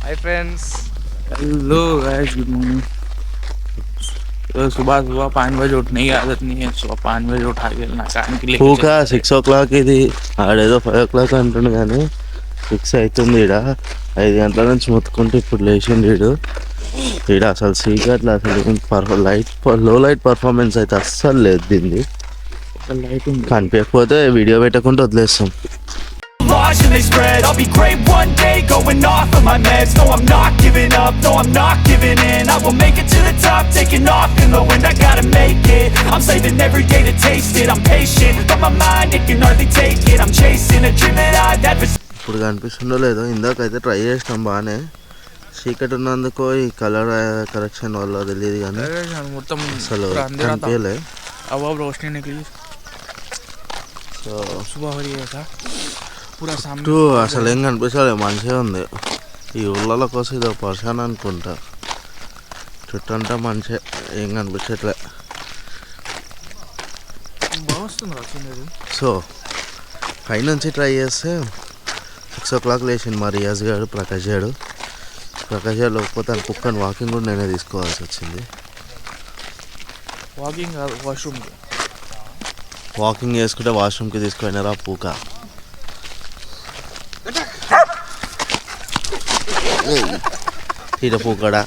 Hi friends. Hello guys, good morning. तो सुबह सुबह 5 बजे उठने की आदत नहीं है। सुबह 5 बजे उठा के नहाने के लिए పూకా 6 o'clock ఇది ఆడేదో 5 o'clock అంటుండు కానీ 6 అవుతుంది. ఈడ 5 గంటల నుంచి మొత్తుకుంటే ఇప్పుడు లేచిండు వీడు. ఈడ అసలు సీక్రెట్లో అసలు లో లైట్ పర్ఫార్మెన్స్ అయితే అస్సలు లేదు దీన్ని. లైట్ ఉంది. కనిపించకపోతే వీడియో పెట్టకుండా వదిలేస్తాం. And they spread, I'll be great one day, going off of my meds. No, I'm not giving up, no, I'm not giving in. I will make it to the top, taking off in the wind. I gotta make it, I'm saving every day to taste it. I'm patient, but my mind, it can hardly take it. I'm chasing a dream that I've had for. ఇప్పుడు కనిపిస్తుందో లేదో, ఇందాకైతే try చేసినాం బాగానే. చీకటి ఉన్నందుకో ఈ colour correction వల్ల తెలియదు కానీ మొత్తం అసలు కనిపించలే. अब रोशनी निकली సో सुबह हो रही है था पूरा सामने. చుట్టూ అసలు ఏం కనిపించలే, మంచిగా ఉంది. ఈ ఊళ్ళ కోసం ఇదో పర్షాన్ అనుకుంటా. చుట్టూ అంతా మంచిగా ఏం కనిపించట్లే. బాగా వస్తుంది వచ్చింది. సో పైనుంచి ట్రై చేస్తే 6 o'clock లేచింది మా రియాజ్ గారు, ప్రకాష్ గారు లేకపోతే అని కుక్కని వాకింగ్ కూడా నేనే తీసుకోవాల్సి వచ్చింది. వాకింగ్ వాకింగ్ చేసుకుంటే వాష్రూమ్కి తీసుకుపోయినారా పూక. ఈడ పూకడా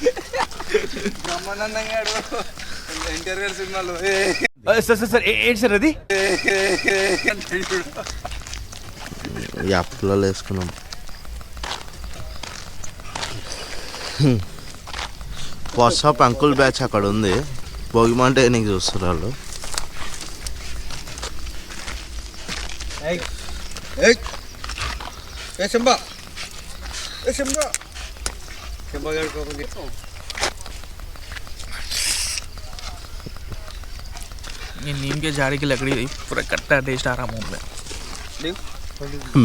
యాప్లో వేసుకున్నాం. వాట్సాప్ అంకుల్ బ్యాచ్ అక్కడ ఉంది. భోగిమంటే నీకు చూస్తారు వాళ్ళు. ये नीम के झाड़ी की लकड़ी पूरा कट्टा टेस्ट आ रहा मुंह में.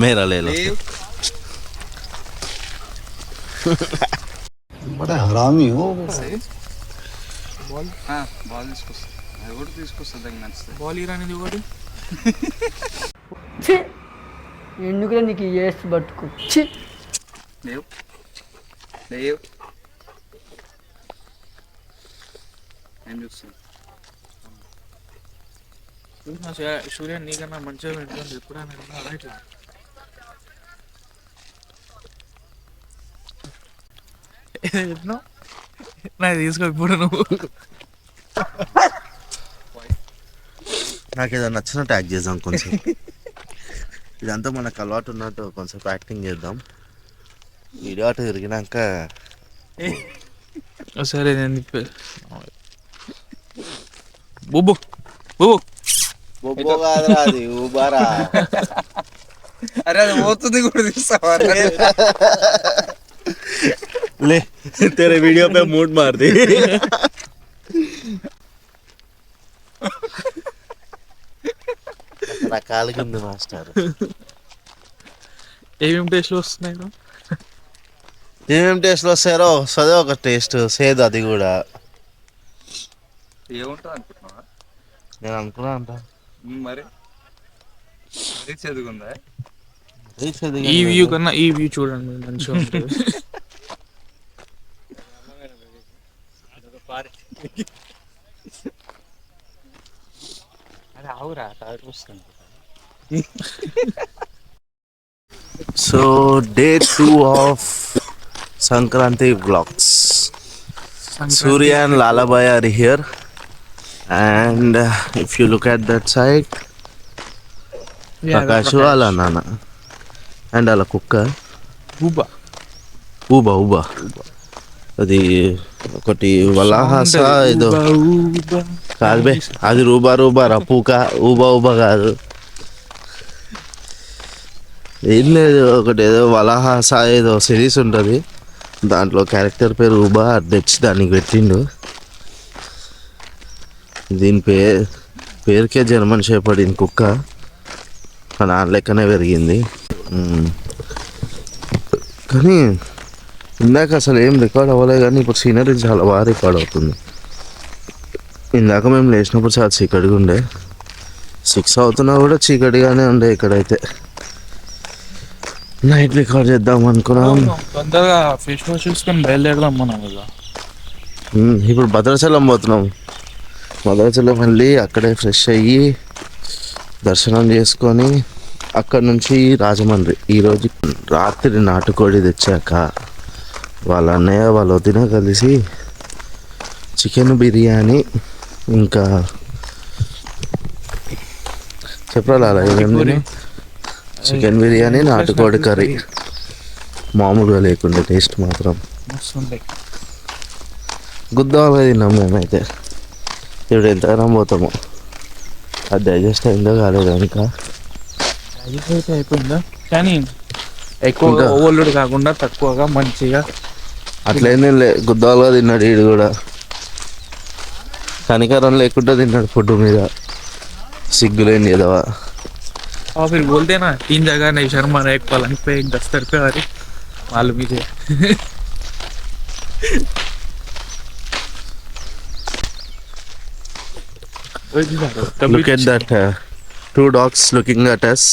मेरा ले लो. बड़ा हरामी हो. बॉल తీసుకొస్తా. అది కూడా తీసుకొస్తా, దగ్గర నచ్చుతుంది. బాల్ ఇరానిది ఒకటి. ఎందుకులే నీకు ఏస్ పట్టుకు. లేవు ఏం చూస్తుంది? సూర్య నీకన్నా మంచిగా పెట్టుకోండి. ఎప్పుడా ఇట్లా నాకు తీసుకో ఇప్పుడు నువ్వు. నాకు ఏదో నచ్చిన ట్యాగ్ చేద్దాం కొంచెం. ఇదంతా మనకు అలవాటు ఉన్నట్టు కొంచెం యాక్టింగ్ చేద్దాం. వీడియో అటు తిరిగినాక సరే నేను బొబ్బు బొబ్బు బొబ్బో కాదురా, అది ఊబారా. అరే అది పోతుంది కూడా తీస్తావా? ले तेरे वीडियो पे मूड मार दी. రకాలుగా ఉంది మాస్టర్. ఏమేమి టేస్ట్లు వస్తున్నాయి? ఏమేమి టేస్ట్లు వస్తాయో సదే ఒక టేస్ట్ సేదు, అది కూడా ఏముంటుంది అనుకుంటున్నావా? నేను అనుకున్నా అంట. మరి చదువుకుందా? ఈ వ్యూ కన్నా ఈ వ్యూ చూడండి మంచిగా ఉంటుంది. So day 2 of Sankranti vlogs. Surya and Lalabhai are here, and if you look at that side, Prakash వాళ్ళ నాన్న అండ్ వాళ్ళ కుక్క ఊబా అది ఒకటి వలాహాస ఏదో కాదు బే, అది రూబా రపూక ఊబా కాదు. ఏం లేదు, ఒకటి ఏదో వలాహాస ఏదో సిరీస్ ఉంటుంది, దాంట్లో క్యారెక్టర్ పేరు ఊబా, తెచ్చి దానికి పెట్టిండు. దీని పేరుకే జర్మన్ షెపర్డ్ కుక్క. దాని లెక్కనే పెరిగింది. కానీ ఇందాక అసలు ఏం రికార్డ్ అవ్వలేదు, కానీ ఇప్పుడు సీనరీ చాలా బాగా రికార్డ్ అవుతుంది. ఇందాక మేము లేచినప్పుడు చాలా చీకటిగా ఉండే, 6 అవుతున్నా కూడా చీకటిగానే ఉండే ఇక్కడైతే. నైట్ రికార్డ్ చేద్దాం అనుకున్నాం. తొందరగా ఫేస్ వాష్ చేసుకొని బయలుదేరదాం మనం కదా. ఇప్పుడు భద్రాచలం పోతున్నాం. భద్రాచలం వెళ్ళి అక్కడే ఫ్రెష్ అయ్యి దర్శనం చేసుకొని అక్కడ నుంచి రాజమండ్రి. ఈరోజు రాత్రి నాటుకోడి తెచ్చాక వాళ్ళ అన్నయ్య వాళ్ళ వదిన కలిసి చికెన్ బిర్యానీ ఇంకా చెప్పాలా చికెన్ బిర్యానీ నాటుకోడి కర్రీ మామూలుగా లేకుండా టేస్ట్ మాత్రం గుద్దాలుగా తిన్నాం మేమైతే. ఇప్పుడు ఎంతగానో పోతాము. అది డైజెస్ట్ అయిందో కాలేదు ఇంకా. డైజెస్ట్ అయిపోయిందా కానీ ఎక్కువగా ఓవర్లోడ్ కాకుండా తక్కువగా మంచిగా అట్లయినా గుద్దాలుగా తిన్నాడు వీడు కూడా. కనికరం లేకుండా తిన్నాడు ఫుడ్ మీద. సిగ్గులేని ఏదవా और फिर बोलते ना 3 जगह नहीं शर्मा एक पलंग पे एक दस्तर पे अरे मालूम ही थे. Look at that 2 dogs looking at us.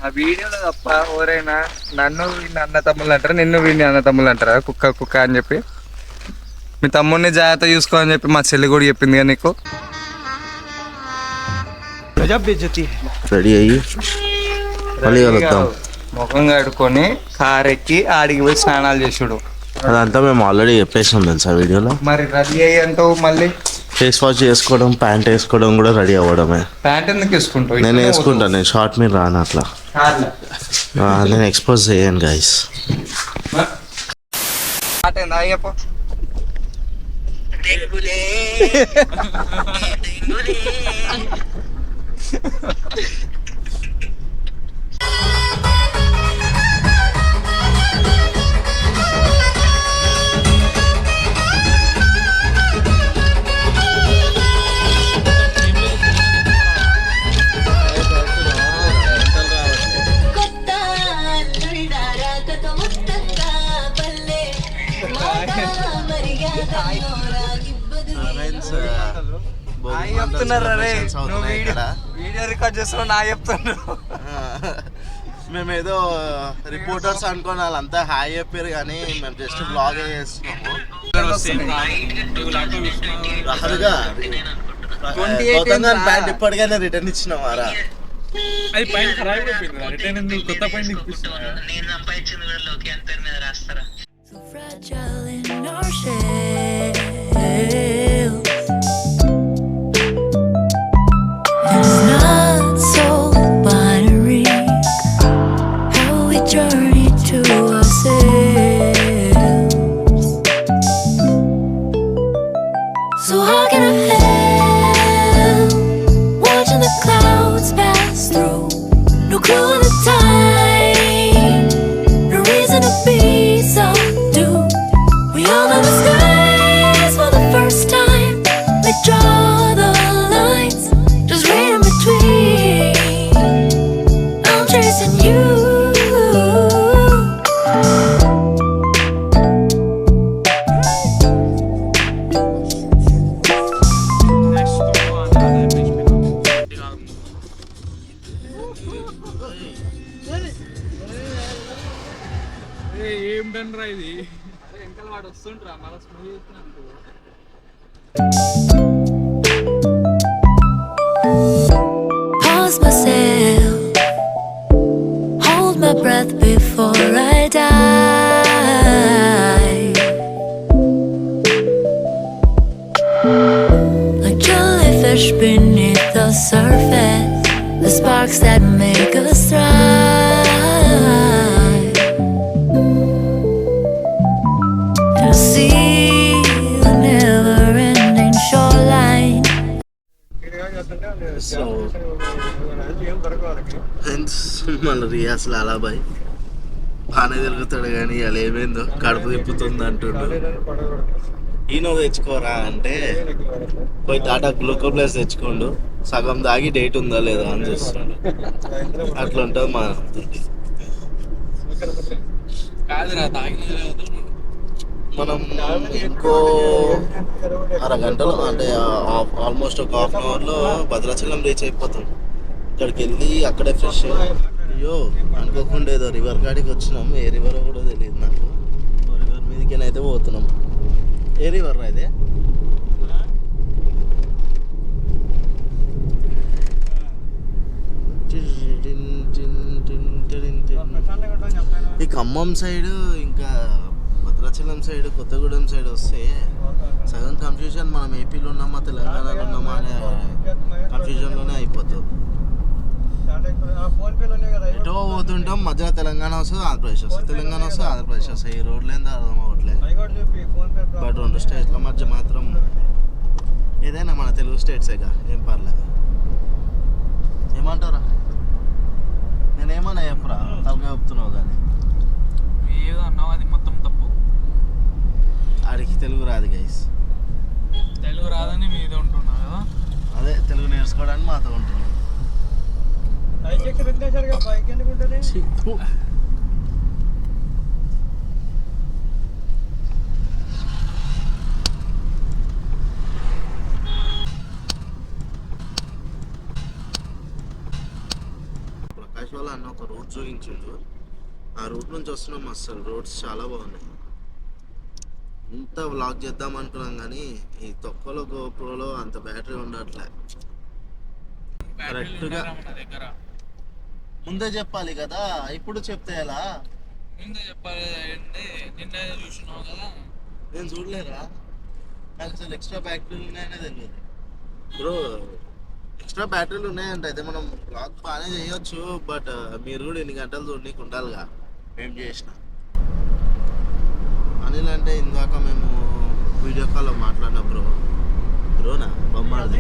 ఆ వీడియోలో తప్ప ఎవరైనా నన్ను వీడిని అన్న తమ్ముళ్ళు అంటారా, నిన్ను వీడిని అన్న తమ్ముళ్ళు అంటారా? కుక్క కుక్క అని చెప్పి మీ తమ్ముడిని జాగ్రత్త చూసుకో అని చెప్పి మా చెల్లి కూడా చెప్పింది కదా నీకు. రెడీ అయ్యి మళ్ళీ కలుద్దాం. ముఖం కడుక్కొని కార్ ఎక్కి ఆడికి పోయి స్నానాలు చేసుడు. అదంతా మేము ఆల్రెడీ చెప్పేసాం తెలుసా వీడియోలో. మరి రెడీ అయ్యి అంటావు మళ్ళీ. ఫేస్ వాష్ చేసుకోవడం, ప్యాంట్ వేసుకోవడం కూడా రెడీ అవ్వడమే. ప్యాంట్ ఎందుకు వేసుకుంటావు? నేను వేసుకుంటాను. నేను షార్ట్ మీద రాను అట్లా. నేను ఎక్స్పోజ్ చేయను గైస్. అయ్యప్ప చెప్తున్నారు వీడియో రికార్డ్ చేస్తున్నావు నా చెప్తున్నారు. మేమేదో రిపోర్టర్స్ అనుకోని వాళ్ళంతా హాయ్ చెప్పారు కానీ మేము జస్ట్ బ్లాగ్ చేస్తున్నాము. ప్యాంట్ ఇప్పటికైనా రిటర్న్ ఇచ్చినామారా? అది పైన ఖరాబ్ అయిపోయింది. రిటర్న్ ఎందుకు కొత్త పైన ఇప్పిస్తున్నా. So fragile in our shells, and it's not so binary how we journey to ourselves. So how can I help watching the clouds pass through? No clue in the time, no reason to be so. We all know the skies for the first time. We draw the lines, just read in between. I'm chasing you. ఏం done రా ఇది. వాడు వస్తుంటరా మళ్ళీ smooth Pause myself, hold my breath before I die. Like jellyfish beneath the surface, the sparks that make us thrive. And I see the never-ending shoreline. So friends మన రియాస్ లాలాబాయ్ బాగానే తిరుగుతాడు కానీ అలా ఏమైందో కడుపు తిప్పుతుంది అంటుండు. ఈనో తెచ్చుకోరా అంటే పోయి టాటా గ్లూకో ప్లస్ తెచ్చుకోండు, సగం దాగి డేట్ ఉందా లేదా అని చూస్తుండు. అట్లా ఉంటుంది మా కాదురా తాగిన మనం ఇంకో అరగంటలో అంటే ఆల్మోస్ట్ ఒక హాఫ్ అన్ అవర్లో భద్రాచలం రీచ్ అయిపోతాం. ఇక్కడికి వెళ్ళి అక్కడే ఫ్రెష్. అయ్యో అనుకోకుండా ఏదో రివర్ కాడికి వచ్చినాం. ఏ రివర్ కూడా తెలియదు నాకు. రివర్ మీదకైతే పోతున్నాం. ఏ రివర్ అయితే ఈ ఖమ్మం సైడ్ ఇంకా భద్రాచలం సైడ్ కొత్తగూడెం సైడ్ వస్తే సగం కన్ఫ్యూజన్ మనం ఏపీలో ఉన్నామా తెలంగాణలో ఉన్నామా అనే కన్ఫ్యూజన్లోనే అయిపోతుంది. ఎటో పోతుంటాం, మధ్యలో తెలంగాణ వస్తుంది, ఆంధ్రప్రదేశ్ వస్తుంది, తెలంగాణ వస్తుంది, ఆంధ్రప్రదేశ్ వస్తుంది. ఈ రోడ్లు ఏందో అర్థం అవ్వట్లేదు. బట్ 2 స్టేట్ల మధ్య మాత్రం ఏదైనా మన తెలుగు స్టేట్సేగా, ఏం పర్లేదు. ఏమంటారా? నేనేమన్నా చెప్పురా, తలకాయ చెప్తున్నావు కానీ ఏదో అన్నావు అది మొత్తం తప్పు. ఆడికి తెలుగు రాదు గైస్. తెలుగు రాదని మీద ఉంటున్నా కదా. అదే తెలుగు నేర్చుకోవడానికి మాతో ఉంటున్నాం. ఛీ, ఫు. ప్రకాష్ వాళ్ళ అన్న ఒక రూట్ చూపించిండు. ఆ రూట్ నుంచి వస్తున్నాం. అసలు రోడ్స్ చాలా బాగున్నాయి. ఇంత వ్లాగ్ చేద్దాం అనుకున్నాం కానీ ఈ తొక్కలో గోప్రోలో అంత బ్యాటరీ ఉండట్లే. కరెక్ట్గా మన దగ్గర ముందే చెప్పాలి కదా, ఇప్పుడు చెప్తే ఎలా? ముందే చెప్పాలి. నిన్న చూసినావు కదా. నేను చూడలేరా? నాకు అసలు ఎక్స్ట్రా బ్యాటరీలు ఉన్నాయనే తెలియదు బ్రో. ఎక్స్ట్రా బ్యాటరీలు ఉన్నాయంట. అయితే మనం బ్లాగ్ బాగానే చేయొచ్చు. బట్ మీరు కూడా ఎన్ని గంటలు చూడనీకి ఉండాలిగా. మేము చేసిన అనిల్ అంటే ఇందాక మేము వీడియో కాల్లో మాట్లాడిన బ్రోనా బొమ్మది.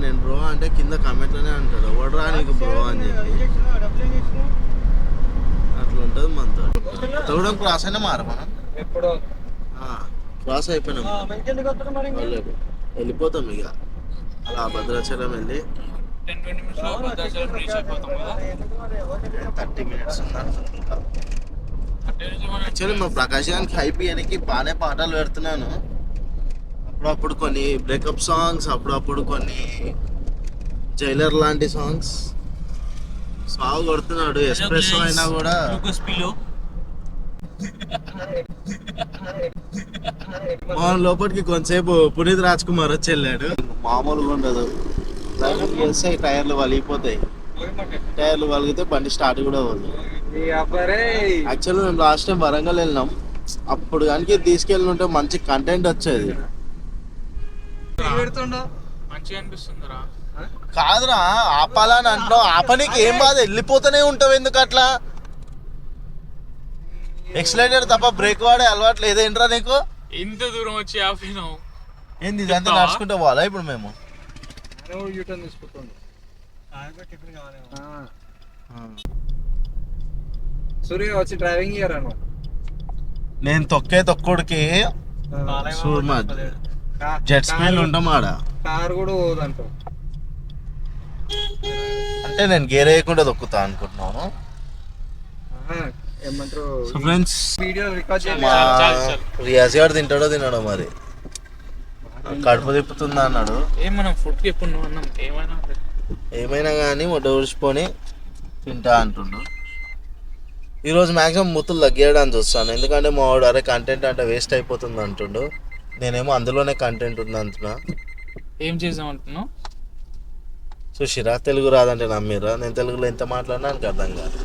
నేను బ్రో అంటే కింద కామెంట్లోనే అంటాడు, ఎవడరా నీకు బ్రో అని చెప్పి. అట్లా ఉంటుంది మనతో. తొగడం క్రాస్ అయినా మార మనం ఎప్పుడో క్రాస్ అయిపోయినాం. వెళ్ళిపోతాం ఇక అలా భద్రాచలం వెళ్ళి 10-20 నిమిషాలు భద్రాచలం రీచ్ అయిపోతాం కదా. 30 minutes యాక్చువల్లీ మా ప్రకాశానికి హైపీఎనికి బాగానే పాటలు పెడుతున్నాను. అప్పుడప్పుడు కొన్ని బ్రేకప్ సాంగ్స్, అప్పుడప్పుడు కొన్ని జైలర్ లాంటి సాంగ్స్ సాగు కొడుతున్నాడు. ఎస్ప్రెస్సో అయినా కూడా మా లోపలికి కొంతసేపు పునీత్ రాజ్ కుమార్ వచ్చి వెళ్ళాడు. మామూలుగా ఉండదు. డ్రైవింగ్ చేస్తే టైర్లు వలిగిపోతాయి. టైర్లు వలిగితే బండి స్టార్ట్ కూడా అవ్వదు. యాక్చువల్లీ మేము లాస్ట్ టైం వరంగల్ వెళ్ళినాం. అప్పుడు కనుక తీసుకెళ్ళి ఉంటే మంచి కంటెంట్ వచ్చేది. మంచిగా అనిపిస్తుందిరా. కాదురా, ఆపాలని అంటున్నావు. ఆపనికి ఏం బాధ, వెళ్ళిపోతూనే ఉంటావు. ఎందుకు అట్లా? ఎక్సలేటర్ తప్ప బ్రేక్ వాడే అలవాటు లేదేంట్రా నీకు? ఇంత దూరం వచ్చి ఆపినావు ఏంది ఇదంతా నడుచుకుంటే పోవాలా ఇప్పుడు మేము? సూర్య వచ్చి డ్రైవింగ్ ఇయ్యరాను. నేను తొక్కోడికి జెట్ స్పీడ్ ఉంటాం ఆడ. కార్ కూడా పోదంట. అంటే నేను గేర్ వేయకుండా తొక్కుతా అనుకుంటున్నాను. ఏమంటారు so friends, video record Riyaz గారు తింటాడో తిన్నాడో మరి. కడుపు తిప్పుతుందా అన్నాడు. మనం ఫుడ్కి ఎప్పుడు నువ్వు అన్నాం ఏమైనా కానీ మొట్ట ఊడిచిపోని తింటా అంటుండు. ఈరోజు మ్యాక్సిమం ముత్తులు తగ్గేయడానికి చూస్తాను. ఎందుకంటే మా వాడు అరే కంటెంట్ అంటే వేస్ట్ అయిపోతుంది అంటుండు. నేనేమో అందులోనే కంటెంట్ ఉంది అంటున్నా. ఏం చేద్దాం అంటున్నావు? చూసిరా, తెలుగు రాదంటే నమ్మిరా. నేను తెలుగులో ఎంత మాట్లాడినా నాకు అర్థం కాదు.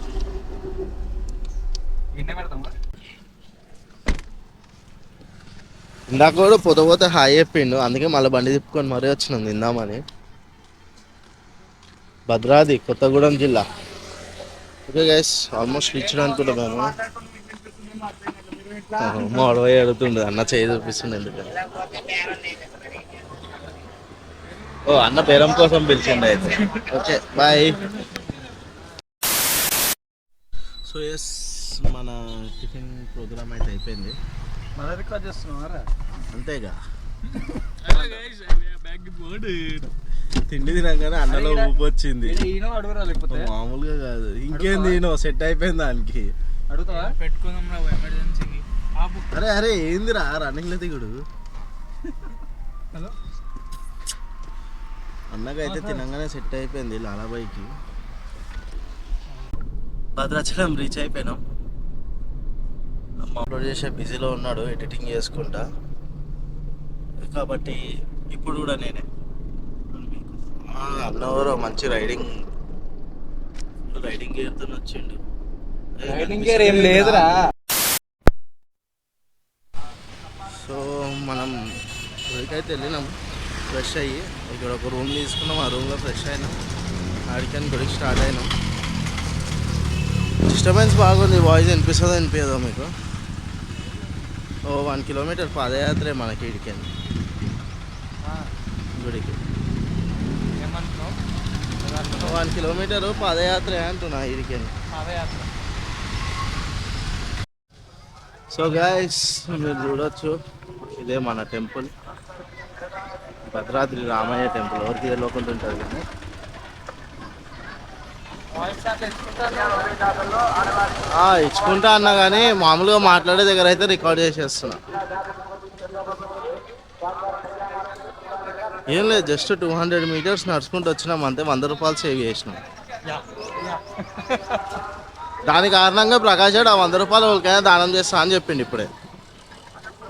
ఇందాక కూడా పోతే హాయ్ చెప్పిండు. అందుకే మళ్ళీ బండి తిప్పుకొని మరీ వచ్చినాం తిందామని. భద్రాద్రి కొత్తగూడెం జిల్లా. ఓకే గైస్, ఆల్మోస్ట్ రీచ్డ్ అనుకుంటా మేము. మోడవై అడుగుతుండే అన్న చేయి చూపిస్తుండే. ఎందుకని ఓ అన్న పేరం కోసం పిలిచిండు అయితే. Okay bye. సో ఎస్, మన టిఫిన్ ప్రోగ్రామ్ అయితే అయిపోయింది. అంతేగా, తిండి తినగానే అన్నలో ఊపు వచ్చింది. మామూలుగా కాదు, ఇంకేంది సెట్ అయిపోయింది దానికి. పెట్టుకుందాం ఎమర్జెన్సీకి. అరే అరే ఏందిరా రన్నింగ్ లో దిగుడు అన్నకైతే తినంగానే సెట్ అయిపోయింది లాలాబాయికి. భద్రాచలం రీచ్ అయిపోయినాం. అప్లోడ్ చేసే బిజీలో ఉన్నాడు ఎడిటింగ్ చేసుకుంటా, కాబట్టి ఇప్పుడు కూడా నేనే అన్నవరు మంచి రైడింగ్ గేర్తో వచ్చిండు. రైడింగ్ గేర్ ఏం లేదురా. సో మనం గుడికైతే వెళ్ళినాం, ఫ్రెష్ అయ్యి ఇక్కడ ఒక రూమ్ తీసుకున్నాం. ఆ రూమ్లో ఫ్రెష్ అయినాం, ఆడికని గుడికి స్టార్ట్ అయినాం. డిస్టర్బెన్స్ బాగుంది, వాయిస్ వినిపిస్తుందో వినిపించదో మీకు. 1 కిలోమీటర్ పాదయాత్రే మనకి ఇడికని గుడికి. 1 కిలోమీటర్ పాదయాత్రే అంటున్నా ఇడికని. సో గైస్ మీరు చూడొచ్చు, ఇదే మన టెంపుల్, భద్రాద్రి రామయ్య టెంపుల్. ఎవరికి తెలియకుండా ఉంటుంది కానీ ఇచ్చుకుంటా అన్నా కానీ మామూలుగా మాట్లాడే దగ్గర అయితే రికార్డ్ చేసేస్తున్నా. ఏం లేదు, జస్ట్ 200 మీటర్స్ నడుచుకుంటూ వచ్చినాం అంతే. 100 రూపాయలు సేవ్ చేసినాం. దాని కారణంగా ప్రకాష్ ఆ 100 రూపాయలు ఎవరికైనా దానం చేస్తా అని చెప్పిండు ఇప్పుడే.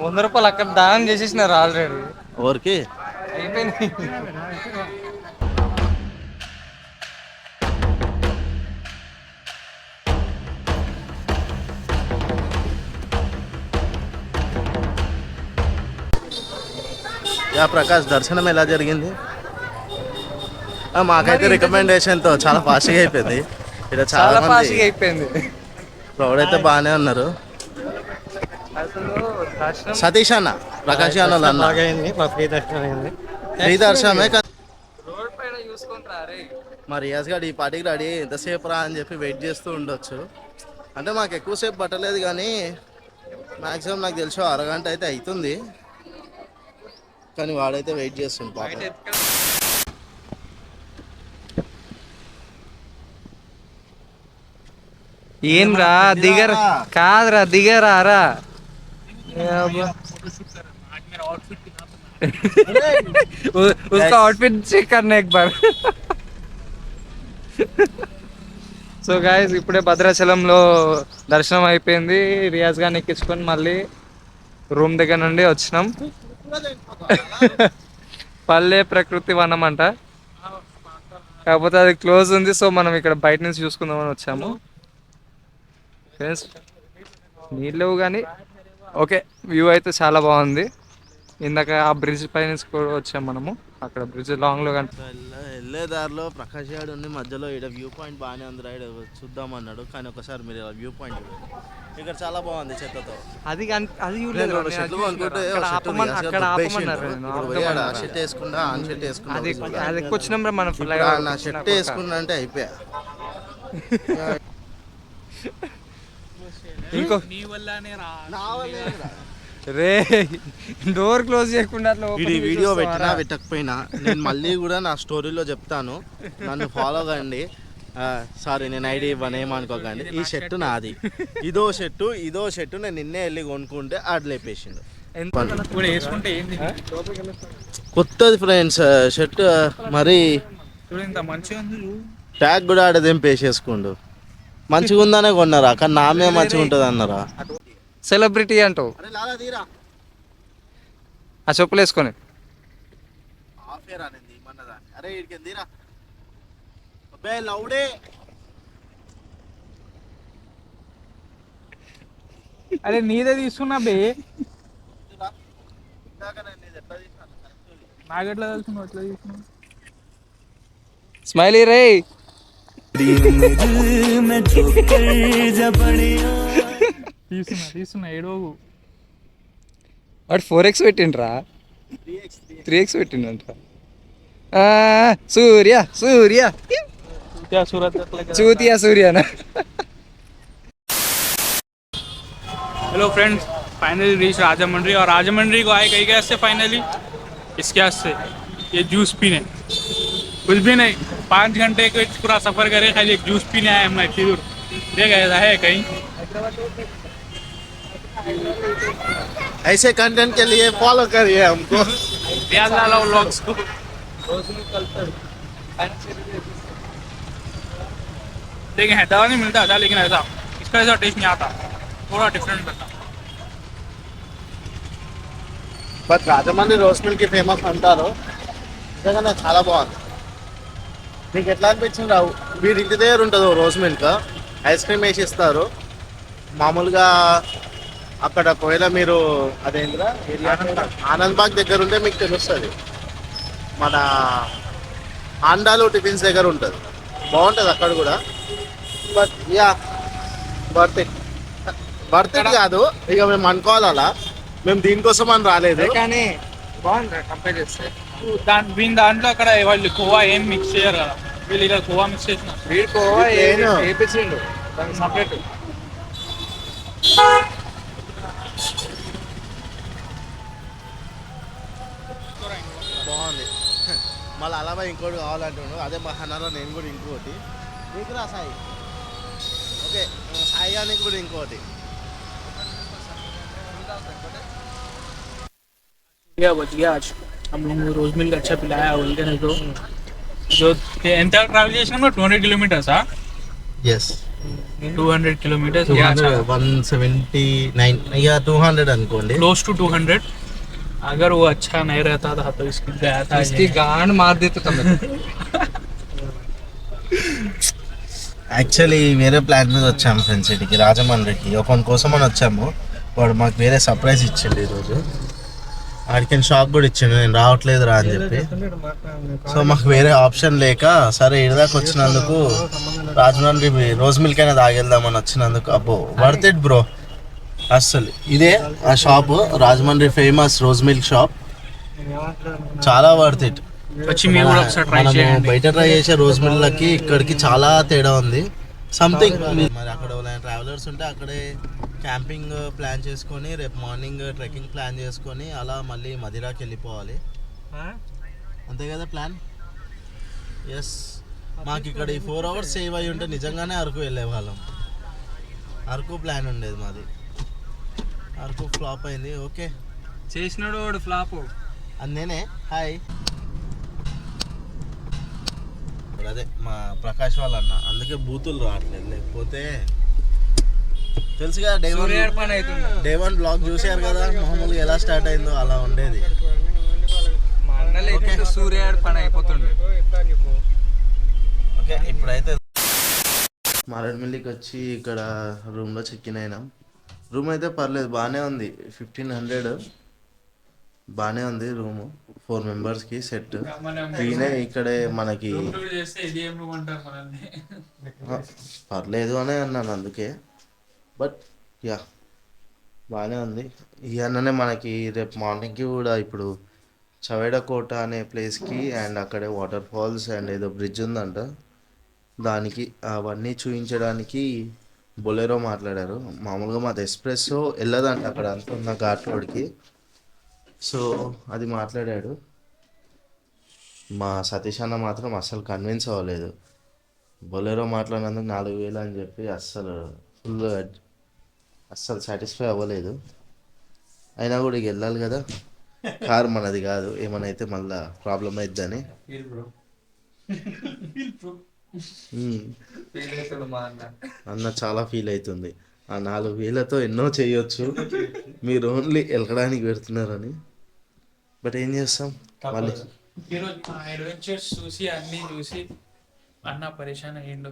100 రూపాయలు అక్కడ దానం చేసేసినారు ఆల్రెడీ. ఎవరికి అయిపోయింది. ప్రకాష్ దర్శనం ఎలా జరిగింది? మాకైతే రికమెండేషన్తో చాలా ఫాస్ట్గా అయిపోయింది. ఇక్కడ చాలా ఫాస్ట్గా అయిపోయింది. క్రౌడ్ అయితే బాగానే ఉన్నారు. సతీష్ అన్న, ప్రకాష్ అన్న ఫ్రీ దర్శనమే. రోడ్ పైన చూసుకుంటారా రే? మరి రియాజ్ గారు ఈ పార్టీకి రెడీ ఎంతసేపు రా అని చెప్పి వెయిట్ చేస్తూ ఉండొచ్చు. అంటే మాకు ఎక్కువసేపు పట్టలేదు కానీ మ్యాక్సిమం నాకు తెలిసి అరగంట అయితే అవుతుంది. కానీ వాడైతే వెయిట్ చేస్తుంది పాపం. ఏం రా దిగరా? కాదురా దిగరా రా. उसका आउटफिट चेक करना एक बार. సో గాయస్ ఇప్పుడే భద్రాచలంలో దర్శనం అయిపోయింది. రియాజ్ గారిని ఎక్కించుకొని మళ్ళీ రూమ్ దగ్గర నుండి వచ్చినాం. పల్లె ప్రకృతి వనం అంట, కాకపోతే అది క్లోజ్ ఉంది. సో మనం ఇక్కడ బయట నుంచి చూసుకుందామని వచ్చాము. ఫ్రెండ్స్ నీళ్ళు కానీ ఓకే, వ్యూ అయితే చాలా బాగుంది. ఇందాక ఆ బ్రిడ్జ్ పై నుంచి కూడా వచ్చాము మనము. అక్కడ బ్రిడ్జ్ లాంగ్లో కానీ వెళ్ళే దారిలో ప్రకాష్ గారు ఉండి మధ్యలో ఇక్కడ వ్యూ పాయింట్ బాగానే ఉంది రా, ఇక్కడ చూద్దామన్నాడు. కానీ ఒకసారి మీరు వ్యూ పాయింట్ ఇక్కడ చాలా బాగుంది చెత్తతో. అది అది షెట్ వేసుకుంటా ఆన్ షెట్ వేసుకుంటా అది వచ్చినాం రా మనం. నా షెట్ వేసుకున్నా అంటే అయిపోయా. ఇంకో రే డోర్ క్లోజ్ చేయకుండా అట్లా వీడియో పెట్టినా పెట్టకపోయినా నేను మళ్ళీ కూడా నా స్టోరీలో చెప్తాను, నన్ను ఫాలో కండి. సారీ నేను ఐడి ఇవ్వను, ఏమనుకోకండి. ఈ షర్టు నాది, ఇదో షర్టు నేను నిన్నే వెళ్ళి కొనుక్కుంటే ఆడ లేపేసిండు. కొత్తది ఫ్రెండ్స్ షర్ట్, మరి ట్యాగ్ కూడా ఆడదేం పేసేసుకుండు. మంచిగా ఉందనే కొన్నారా, కానీ నామే మంచిగా ఉంటుంది అన్నారా? సెలబ్రిటీ అంటావు ఆ చెప్పులు వేసుకొని. అరే నీదే తీసుకున్నా బే, నాకెట్లా తెలుసు ఎట్లా తీసుకున్నా? స్మైలీ రే తీసుకున్నా ఏడోగు. వాడు 4x పెట్టిండ్రా, 3x పెట్టిండంట. సూర్య చూతియా సూర్యనా. Hello friends, finally reach Rajahmundry. और राजामंड्री को आए कहीं कैसे फाइनली? इसके से ये जूस पीने, कुछ भी नहीं, 5 घंटे का पूरा सफ़र करे खाली एक जूस पीने आए हम इतनी दूर. देख ऐसा है कहीं ऐसे कंटेंट के लिए फॉलो करिए हमको. प्याज डाला व्लॉग्स को. लेकिन हैदराबाद में मिलता था, लेकिन ऐसा इसका ऐसा टेस्ट नहीं आता, थोड़ा डिफरेंट लगता. But Rajahmundry rose milk famous అంటారు, నిజంగానే చాలా బాగుంది. నీకు ఎట్లా అనిపించింది రావు? వీరి ఇంటి దగ్గర ఉంటుంది రోస్ మిల్క్, ఐస్ క్రీమ్ వేసి ఇస్తారు మామూలుగా. అక్కడ ఒకవేళ మీరు అదేంద్రా ఆనంద్ బాగ్ దగ్గర ఉంటే మీకు తెలుస్తుంది, మన ఆండాలు టిఫిన్స్ దగ్గర ఉంటుంది, బాగుంటుంది అక్కడ కూడా. But yeah worth it. Worth it కాదు ఇక మేము అనుకోవాలి అలా, మేము దీనికోసం అని రాలేదు. కానీ బాగుంది కంపేర్ చేస్తే. దాంట్లో అక్కడ వాళ్ళు కోవా ఏం మిక్స్ చేయరు కదా, వీళ్ళు ఇక్కడ కోవా మిక్స్ చేసిన. వీడికో వేపించిండు దానికి సపరేట్. బాగుంది. మళ్ళీ అలాగే ఇంకోటి కావాలంటున్నాడు, అదే మహానాలో నేను కూడా ఇంకోటి. నీకు రా సాయి. ఓకే సాయి గారికి కూడా ఇంకోటి. बच गया आज. हम लोग को रोज मिल अच्छा पिलाया बोलते नहीं तो जो ఎంత ట్రావెల్ చేసినాం 200 కిలోమీటర్స్. ఎస్ 200 కిలోమీటర్స్, 179 ఇక 200 అనుకోండి. Close to 200. अगर वो अच्छा नहीं रहता था तो इसकी गया था. इसकी गांड मार देते तुम. యాక్చువల్లీ వేరే ప్లాన్ మీద వచ్చాము ఫ్రెండ్స్ సిటీకి, రాజమండ్రికి. ఒకని కోసం అని వచ్చాము, వాడు మాకు వేరే సర్ప్రైజ్ ఇచ్చిండు ఈరోజు. ఆడికి షాక్ కూడా ఇచ్చిండు, నేను రావట్లేదు రా అని చెప్పి. సో మాకు వేరే ఆప్షన్ లేక సరే ఇడదాకా వచ్చినందుకు రాజమండ్రి రోజ్ మిల్క్ అయినా తాగెళ్దామని వచ్చినందుకు అబ్బో వర్త్ ఇట్ బ్రో. అస్సలు ఇదే ఆ shop, Rajahmundry famous rose milk shop, చాలా వర్త్ ఇట్. వచ్చి మీరు కూడా ఒకసారి ట్రై మనము చేయండి. బయట ట్రై చేసే రోజ్ మిల్క్కి ఇక్కడికి చాలా తేడా ఉంది. సంథింగ్ మరి అక్కడ ఎవరైనా ట్రావెలర్స్ ఉంటే అక్కడే క్యాంపింగ్ ప్లాన్ చేసుకొని రేపు మార్నింగ్ ట్రెక్కింగ్ ప్లాన్ చేసుకొని అలా మళ్ళీ మదిరాకి వెళ్ళిపోవాలి. అంతే కదా ప్లాన్? ఎస్. మాకు ఇక్కడ ఈ 4 hours సేవ్ అయ్యి ఉంటే నిజంగానే అరకు వెళ్ళే వాళ్ళం. అరకు ప్లాన్ ఉండేది మాది, అరకు ఫ్లాప్ అయింది. ఓకే చేసినాడు వాడు ఫ్లాప్. అది నేనే. హాయ్. అదే మా ప్రకాష్ వాళ్ళ అన్న, అందుకే బూతులు రావట్లేదు, లేకపోతే తెలుసుగా డే 1 బ్లాగ్ చూసారు కదా మామూలుగా ఎలా స్టార్ట్ అయిందో అలా ఉండేది. మా అన్న లేకపోతే సూర్యాడు పని అయిపోతుండే. ఓకే ఇప్పుడైతే మారేడుమిల్లికి వచ్చి ఇక్కడ రూమ్లో చెక్ ఇన్ అయినాం. రూమ్ అయితే పర్లేదు, బాగానే ఉంది. 1500 బాగానే ఉంది రూము. 4 మెంబర్స్కి సెట్. ఈయనే ఇక్కడే మనకి పర్లేదు అనే అన్నాను అందుకే. బట్ యా బాగానే ఉంది. ఈ అన్ననే మనకి రేపు మార్నింగ్కి కూడా ఇప్పుడు చవేడకోట అనే ప్లేస్కి అండ్ అక్కడే వాటర్ ఫాల్స్ అండ్ ఏదో బ్రిడ్జ్ ఉందంట, దానికి అవన్నీ చూపించడానికి బొలెరో మాట్లాడారు. మామూలుగా మాది ఎస్ప్రెస్సో వెళ్ళదంట అక్కడ అంత ఉన్న ఘాట్ రోడ్కి. సో అది మాట్లాడాడు. మా సతీష్ అన్న మాత్రం అస్సలు కన్విన్స్ అవ్వలేదు. బొలెరో మాట్లాడినందుకు 4000 అని చెప్పి అస్సలు సాటిస్ఫై అవ్వలేదు. అయినా కూడా ఇక వెళ్ళాలి కదా, కార్ మనది కాదు, ఏమైనా అయితే మళ్ళీ ప్రాబ్లం అవుతుందని. అన్న చాలా ఫీల్ అవుతుంది. ఆ 4000తో ఎన్నో చేయొచ్చు, మీరు ఓన్లీ వెళ్ళడానికి పెడుతున్నారని. బట్ ఏం చేస్తాం మళ్ళీ. ఈరోజు మా అడ్వెంచర్స్ చూసి అన్నీ చూసి అన్న పరేషాన్ అయ్యిండు.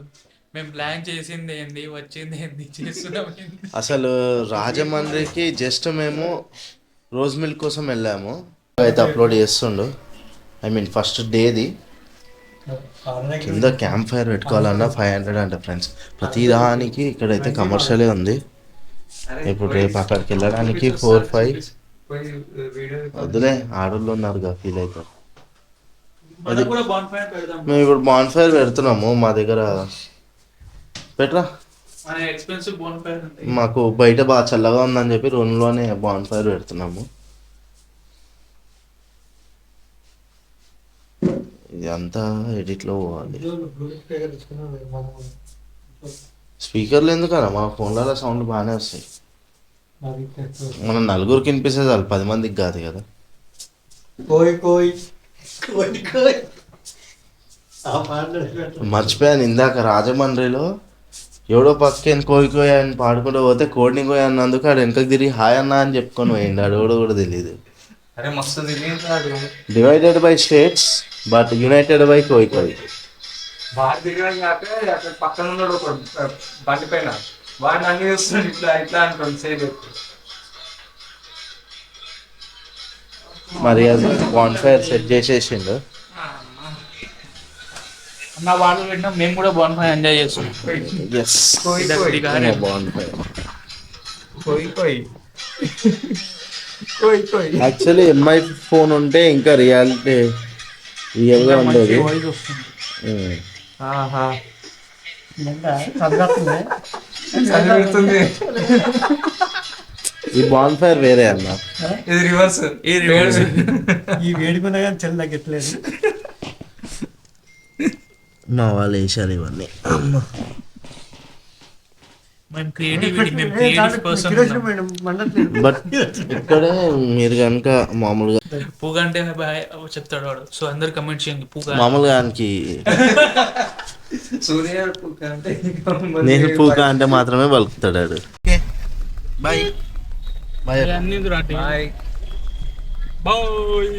మేము ప్లాన్ చేసింది ఏంది, వచ్చింది ఏంది, చేస్తున్నాం ఏంది. అసలు రాజమండ్రికి జస్ట్ మేము రోజ్ మిల్క్ కోసం వెళ్ళాము. అయితే అప్లోడ్ చేస్తుండు, ఐ మీన్ ఫస్ట్ డేది. కింద క్యాంప్ ఫైర్ పెట్టుకోవాలన్నా 500 అంట ఫ్రెండ్స్. ప్రతి దానికి ఇక్కడైతే కమర్షియలే ఉంది. ఇప్పుడు రేపు అక్కడికి వెళ్ళడానికి 4-5 వద్దులే, ఆడోళ్ళు ఉన్నారుగా ఫీల్ అవుతారు. మేము ఇప్పుడు బాన్ ఫైర్ పెడుతున్నాము మా దగ్గర. పెట్టరా, మాకు బయట బాగా చల్లగా ఉందని చెప్పి రూమ్లోనే బాన్ ఫైర్ పెడుతున్నాము. ఇది అంతా ఎడిట్లో పోవాలి. స్పీకర్లు ఎందుకన్నా, మా ఫోన్లలో సౌండ్ బాగానే వస్తాయి. మనం నలుగురికి వినిపిస్తే చాలు, 10 మందికి కాదు కదా. కోయ్ కోయ్ మర్చిపోయాను ఇందాక రాజమండ్రిలో ఎవడో పక్కన కోయి కోయి అని పాడుకుంటూ పోతే కోడిని కోయి అన్నందుకు ఆడు వెనకకి తిరిగి హాయ్ అన్న అని చెప్పుకొని పోయిండు. ఆడు ఎవడో కూడా తెలియదు. అరే మస్తు తిరిగింటాడు. Divided by states but united by కోయి కోయి. వాడు తిరగడం కాక అక్కడ పక్కన ఉన్నాడు ఒక బండి పైన, వాడిని అన్ని చూస్తున్నాడు ఇట్లా ఇట్లా అనుకోండి సేమ్. మరి అది బాన్ఫైర్ సెట్ చేసేసిండు. అన్న వాళ్ళు పెట్టినా మేము కూడా బాగుంటాం, ఎంజాయ్ చేస్తున్నాం. ఎస్ కోయి కోయి బాన్ఫైర్. కోయి కోయి కోయి కోయి. యాక్చువల్లీ ఎంఐ ఫోన్ ఉంటే ఇంకా రియల్గా ఉండేది. వాయిస్ వస్తుంది. ఆహా చదువుతుంది చదివిస్తుంది. ఈ బాన్ఫైర్ వేరే అన్న. ఇది రివర్స్. ఈ రివర్స్. ఈ వేడుకున్నా కానీ చెల్లి తగ్గట్లేదు. మా వాళ్ళు వేసారు ఇవన్నీ. మేము క్రియేటివిటీ, మేము క్రియేటివ్ పర్సన్. బట్ ఇక్కడే మీరు కనుక మామూలుగా పూగ అంటే బాయ్ చెప్తాడు వాడు. సో అందరు కమెంట్ చేయండి పూగ. మామూలుగా ఆయనకి సూర్య పూక అంటే నేను పూక అంటే మాత్రమే పలుకుతాడు. Bye bye. అన్ని రాటి బాయ్. బాయ్.